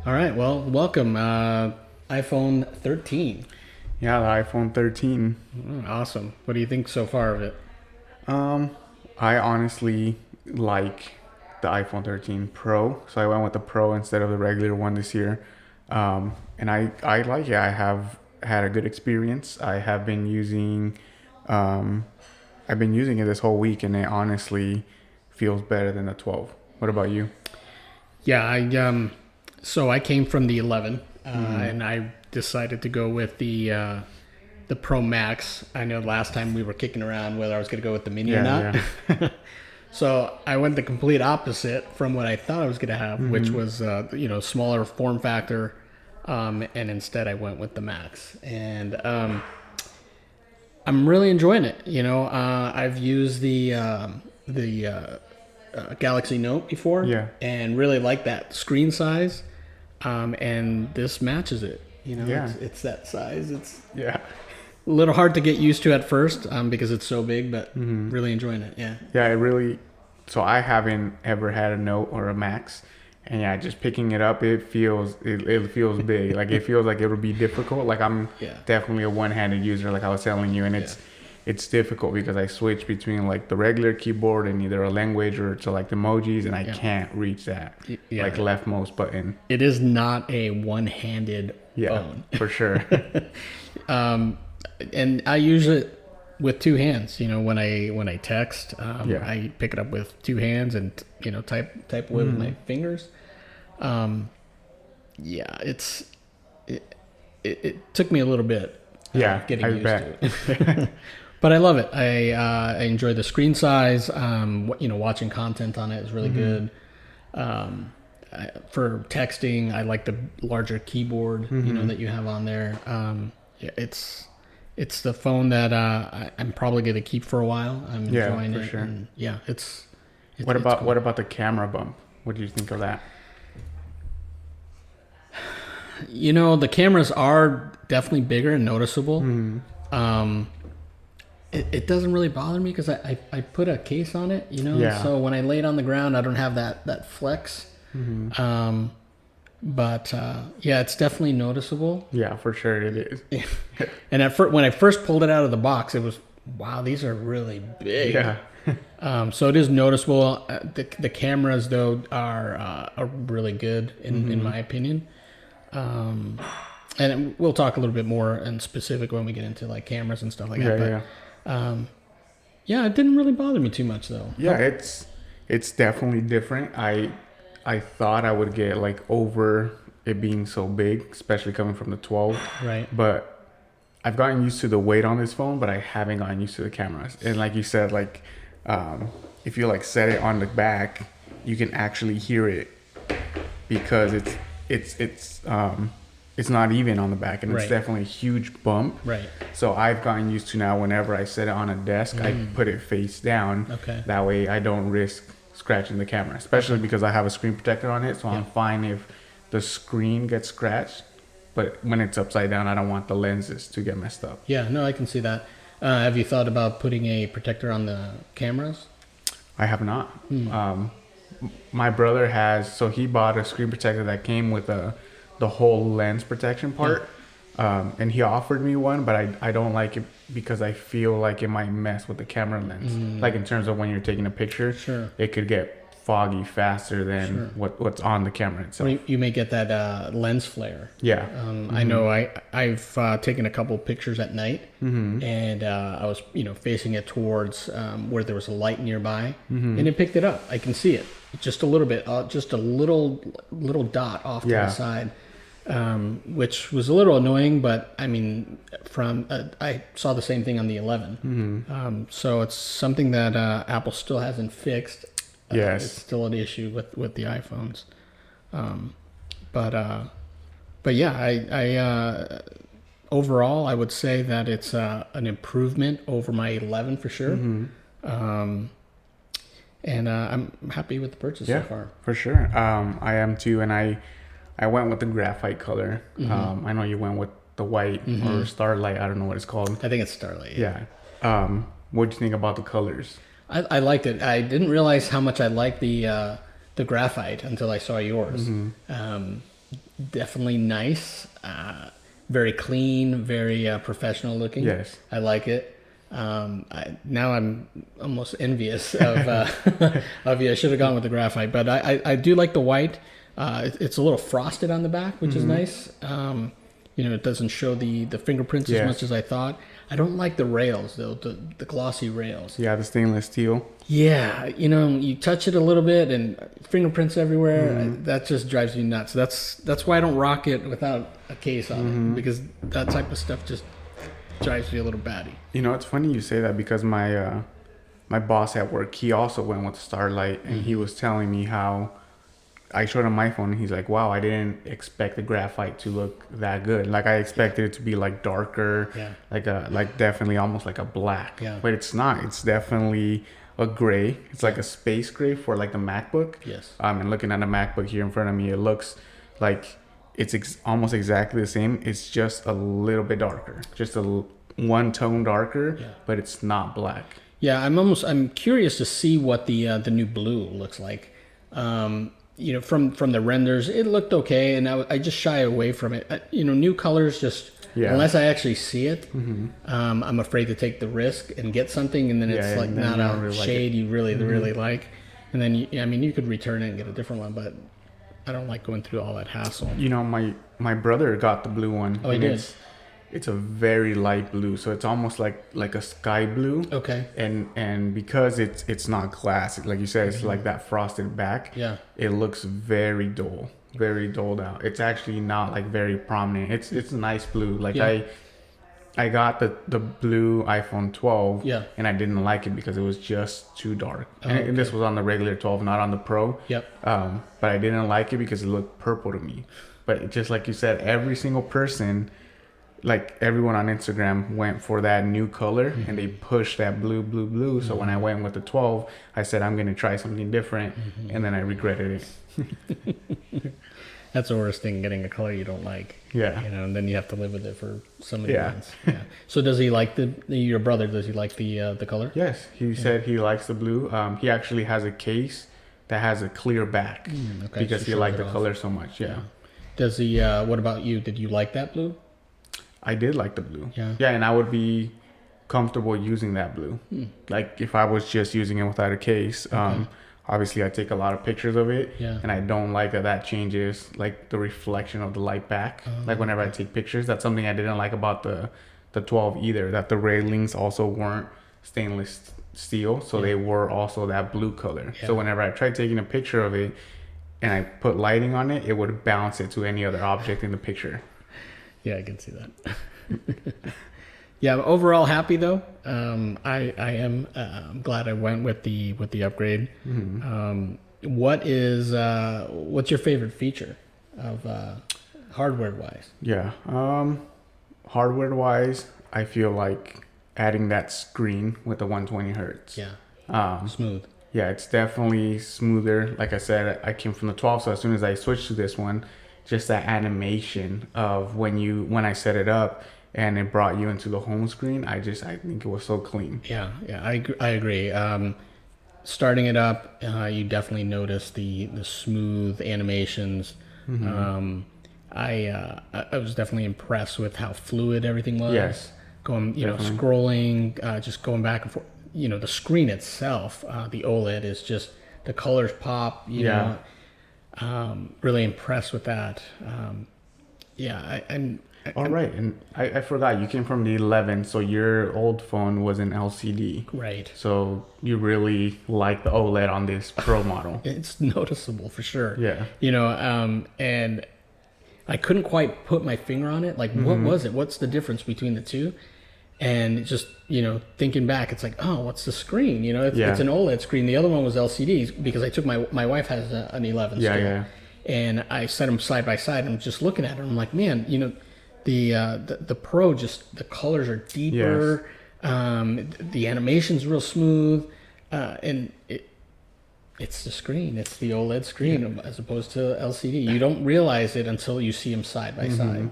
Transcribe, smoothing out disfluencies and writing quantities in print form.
All right, well, welcome. iPhone 13. Yeah, the iPhone 13. Awesome. What do you think so far of it? Um, I honestly like the iPhone 13 Pro, so I went with the Pro instead of the regular one this year. And I like it. I have had a good experience. Um, I've been using it this whole week, and it honestly feels better than the 12. What about you? Yeah, so I came from the 11, and I decided to go with the Pro Max. I know last time we were kicking around whether I was going to go with the Mini or not. Yeah. So I went the complete opposite from what I thought I was going to have, which was smaller form factor, and instead I went with the Max, and I'm really enjoying it. I've used the Galaxy Note before, Yeah. and really like that screen size, and this matches it. Yeah. It's that size. It's Yeah. a little hard to get used to at first, because it's so big, but really enjoying it. Yeah. Yeah, it really. So I haven't ever had a Note or a Max, and yeah, just picking it up, it feels big. Like it feels like it would be difficult. Like I'm Yeah. definitely a one-handed user, like I was telling you, and it's difficult because I switch between like the regular keyboard and either a language or to like the emojis, and I can't reach that Yeah. like leftmost button. It is not a one-handed Yeah, phone. for sure. And I use it with two hands. When I text, Yeah. I pick it up with two hands and type with my fingers. Yeah, it took me a little bit. Yeah, Getting I used bet. to it. But I love it. I enjoy the screen size. Watching content on it is really good. For texting, I like the larger keyboard, that you have on there. Yeah, it's the phone that I'm probably going to keep for a while. I'm Yeah, enjoying for it. sure. And yeah, it's What it's about cool. what about the camera bump? What do you think of that? The cameras are definitely bigger and noticeable. It doesn't really bother me because I put a case on it, Yeah. so when I lay it on the ground, I don't have that flex. But yeah, it's definitely noticeable. Yeah, for sure it is. And when I first pulled it out of the box, it was, wow, these are really big. Yeah. So it is noticeable. The cameras though are really good in my opinion. And we'll talk a little bit more in specific when we get into like cameras and stuff like that. Yeah, But yeah. yeah, it didn't really bother me too much though. Yeah, it's definitely different. I thought I would get like over it being so big, especially coming from the 12. Right. But I've gotten used to the weight on this phone, but I haven't gotten used to the cameras. And like you said, like if you like set it on the back, you can actually hear it because it's not even on the back, and it's Right. definitely a huge bump. Right. So I've gotten used to now whenever I set it on a desk, I put it face down. Okay. That way I don't risk scratching the camera, especially because I have a screen protector on it. So I'm fine if the screen gets scratched, but when it's upside down, I don't want the lenses to get messed up. Yeah, no, I can see that. Have you thought about putting a protector on the cameras? I have not. My brother has, so he bought a screen protector that came with the whole lens protection part. And he offered me one, but I don't like it because I feel like it might mess with the camera lens. Like in terms of when you're taking a picture, Sure. it could get foggy faster than what's on the camera itself. Or you may get that lens flare. Yeah. I know I've taken a couple pictures at night, and I was facing it towards where there was a light nearby, and it picked it up. I can see it just a little bit, just a little dot off to the Yeah. side, which was a little annoying. But I mean, I saw the same thing on the 11, so it's something that Apple still hasn't fixed. Yes. It's still an issue with the iPhones. But yeah, I overall I would say that it's an improvement over my 11 for sure. And I'm happy with the purchase so far. For sure. I am too, and I went with the graphite color. I know you went with the white or starlight. I don't know what it's called. I think it's Starlight. Yeah. What do you think about the colors? I liked it. I didn't realize how much I liked the graphite until I saw yours. definitely nice. Very clean, very professional looking. Yes. I like it. Now I'm almost envious of of you. I should have gone with the graphite, but I do like the white. It's a little frosted on the back, which is nice. It doesn't show the fingerprints as much as I thought. I don't like the rails though, the glossy rails. Yeah, the stainless steel. Yeah, you touch it a little bit and fingerprints everywhere. That just drives me nuts. That's why I don't rock it without a case on it, because that type of stuff just drives me a little batty. It's funny you say that, because my boss at work, he also went with the Starlight, and he was telling me how I showed him my phone, and he's like, wow, I didn't expect the graphite to look that good. Like, I expected it to be like darker, like definitely almost like a black. Yeah. But it's not. It's definitely a gray. It's like a space gray for like the MacBook. Yes. And looking at the MacBook here in front of me, it looks like it's almost exactly the same. It's just a little bit darker, just one tone darker, but it's not black. Yeah, I'm curious to see what the new blue looks like. From the renders, it looked okay, and I just shy away from it. New colors, just unless I actually see it, I'm afraid to take the risk and get something, and then it's like not a really shade you really like, and then you could return it and get a different one, but I don't like going through all that hassle. My brother got the blue one. Oh, he did. It's a very light blue, so it's almost like a sky blue. Okay. And because it's not glass, like you said, it's like that frosted back. Yeah. It looks very dull, very dulled out. It's actually not like very prominent. It's a nice blue. Like I got the blue iPhone 12. Yeah. And I didn't like it because it was just too dark. Oh, and this was on the regular 12, not on the Pro. Yep. But I didn't like it because it looked purple to me. But just like you said, every single person, like everyone on Instagram, went for that new color, and they pushed that blue. So when I went with the 12, I said, I'm going to try something different. And then I regretted it. That's the worst thing, getting a color you don't like. Yeah. And then you have to live with it for so many months. Yeah. So does he like your brother, does he like the color? Yes. He said he likes the blue. He actually has a case that has a clear back because he liked the color so much. Yeah. Does he, what about you? Did you like that blue? I did like the blue. Yeah. Yeah, and I would be comfortable using that blue. Like if I was just using it without a case. Obviously I take a lot of pictures of it, and I don't like that changes like the reflection of the light back. Like whenever I take pictures, that's something I didn't like about the 12 either, that the railings also weren't stainless steel, so they were also that blue color. So whenever I tried taking a picture of it and I put lighting on it, it would bounce it to any other object in the picture. Yeah, I can see that. Yeah, overall happy though. I am glad I went with the upgrade. What's your favorite feature of hardware wise? Yeah, hardware wise, I feel like adding that screen with the 120 hertz. Yeah, smooth. Yeah, it's definitely smoother. Like I said, I came from the 12, so as soon as I switched to this one, just that animation of when I set it up and it brought you into the home screen, I think it was so clean. Yeah, I agree. Starting it up, you definitely notice the smooth animations. I was definitely impressed with how fluid everything was. Yes, going scrolling, just going back and forth. The screen itself, the OLED is just, the colors pop. Really impressed with that. I'm all right. And I forgot, you came from the 11, so your old phone was an LCD. Right. So you really like the OLED on this Pro model. It's noticeable for sure. Yeah. And I couldn't quite put my finger on it. Like, what was it? What's the difference between the two? And just, thinking back, it's like, oh, what's the screen? It's an OLED screen. The other one was LCD because I took my wife has an 11 still. Yeah. And I set them side by side and I'm just looking at it. I'm like, man, the Pro, just the colors are deeper. Yes. The animation's real smooth. And it's the screen. It's the OLED screen as opposed to LCD. You don't realize it until you see them side by side.